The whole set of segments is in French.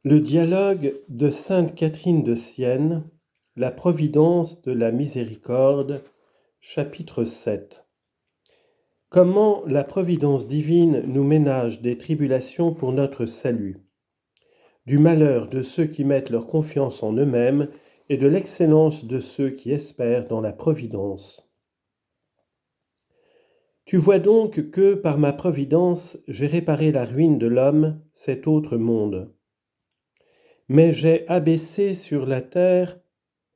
Le dialogue de sainte Catherine de Sienne, la providence de la miséricorde, chapitre 7. Comment la providence divine nous ménage des tribulations pour notre salut, du malheur de ceux qui mettent leur confiance en eux-mêmes et de l'excellence de ceux qui espèrent dans la providence. Tu vois donc que, par ma providence, j'ai réparé la ruine de l'homme, cet autre monde. Mais j'ai abaissé sur la terre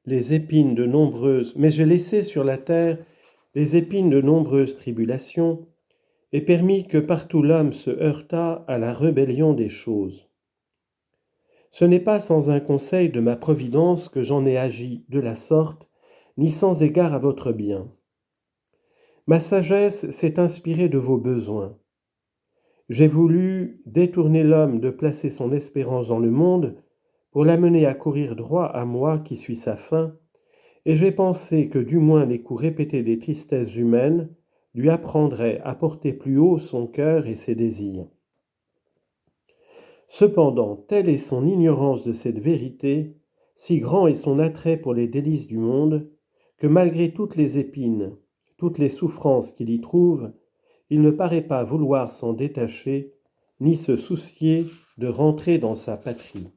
les épines de nombreuses, mais j'ai laissé sur la terre les épines de nombreuses tribulations, et permis que partout l'homme se heurtât à la rébellion des choses. Ce n'est pas sans un conseil de ma providence que j'en ai agi de la sorte, ni sans égard à votre bien. Ma sagesse s'est inspirée de vos besoins. J'ai voulu détourner l'homme de placer son espérance dans le monde pour l'amener à courir droit à moi qui suis sa fin, et j'ai pensé que du moins les coups répétés des tristesses humaines lui apprendraient à porter plus haut son cœur et ses désirs. Cependant, telle est son ignorance de cette vérité, si grand est son attrait pour les délices du monde, que malgré toutes les épines, toutes les souffrances qu'il y trouve, il ne paraît pas vouloir s'en détacher, ni se soucier de rentrer dans sa patrie.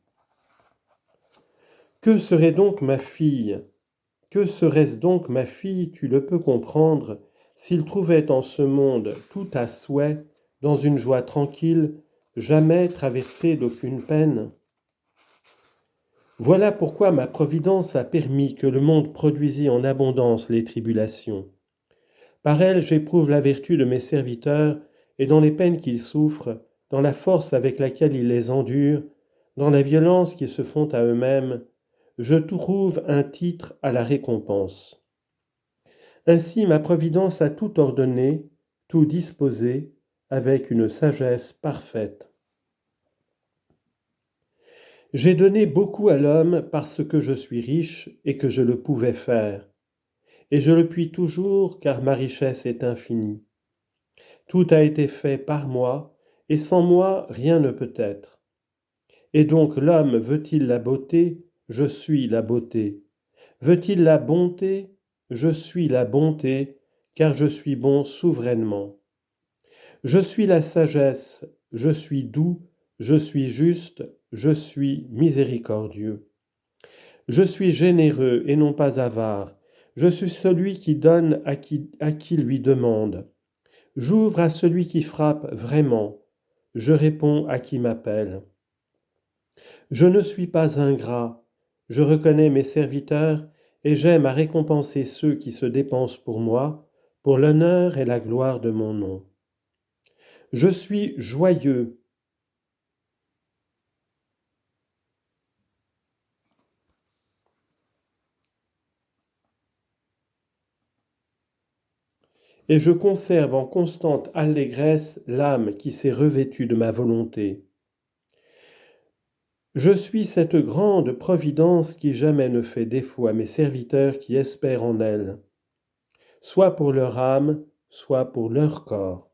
Que serait donc ma fille ? Que serait-ce donc, ma fille, tu le peux comprendre, s'il trouvait en ce monde tout à souhait, dans une joie tranquille, jamais traversée d'aucune peine ? Voilà pourquoi ma providence a permis que le monde produisit en abondance les tribulations. Par elles, j'éprouve la vertu de mes serviteurs, et dans les peines qu'ils souffrent, dans la force avec laquelle ils les endurent, dans la violence qu'ils se font à eux-mêmes, je trouve un titre à la récompense. Ainsi ma providence a tout ordonné, tout disposé, avec une sagesse parfaite. J'ai donné beaucoup à l'homme parce que je suis riche et que je le pouvais faire. Et je le puis toujours car ma richesse est infinie. Tout a été fait par moi, et sans moi rien ne peut être. Et donc l'homme veut-il la beauté ? Je suis la beauté. Veut-il la bonté ? Je suis la bonté, car je suis bon souverainement. Je suis la sagesse, je suis doux, je suis juste, je suis miséricordieux. Je suis généreux et non pas avare. Je suis celui qui donne à qui lui demande. J'ouvre à celui qui frappe vraiment. Je réponds à qui m'appelle. Je ne suis pas ingrat. Je reconnais mes serviteurs et j'aime à récompenser ceux qui se dépensent pour moi, pour l'honneur et la gloire de mon nom. Je suis joyeux. Et je conserve en constante allégresse l'âme qui s'est revêtue de ma volonté. Je suis cette grande providence qui jamais ne fait défaut à mes serviteurs qui espèrent en elle, soit pour leur âme, soit pour leur corps.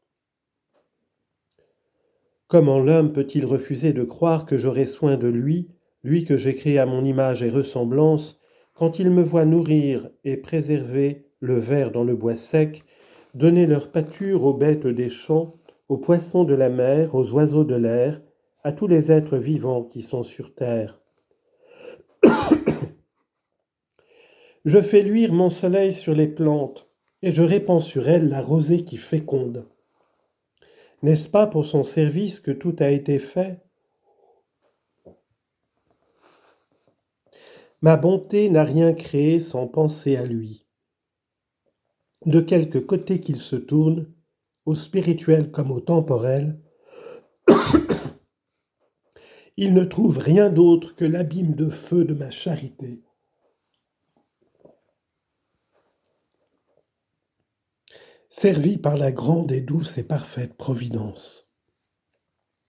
Comment l'homme peut-il refuser de croire que j'aurai soin de lui, lui que j'ai créé à mon image et ressemblance, quand il me voit nourrir et préserver le ver dans le bois sec, donner leur pâture aux bêtes des champs, aux poissons de la mer, aux oiseaux de l'air, à tous les êtres vivants qui sont sur terre. Je fais luire mon soleil sur les plantes, et je répands sur elles la rosée qui féconde. N'est-ce pas pour son service que tout a été fait ? Ma bonté n'a rien créé sans penser à lui. De quelque côté qu'il se tourne, au spirituel comme au temporel, il ne trouve rien d'autre que l'abîme de feu de ma charité. Servi par la grande et douce et parfaite providence.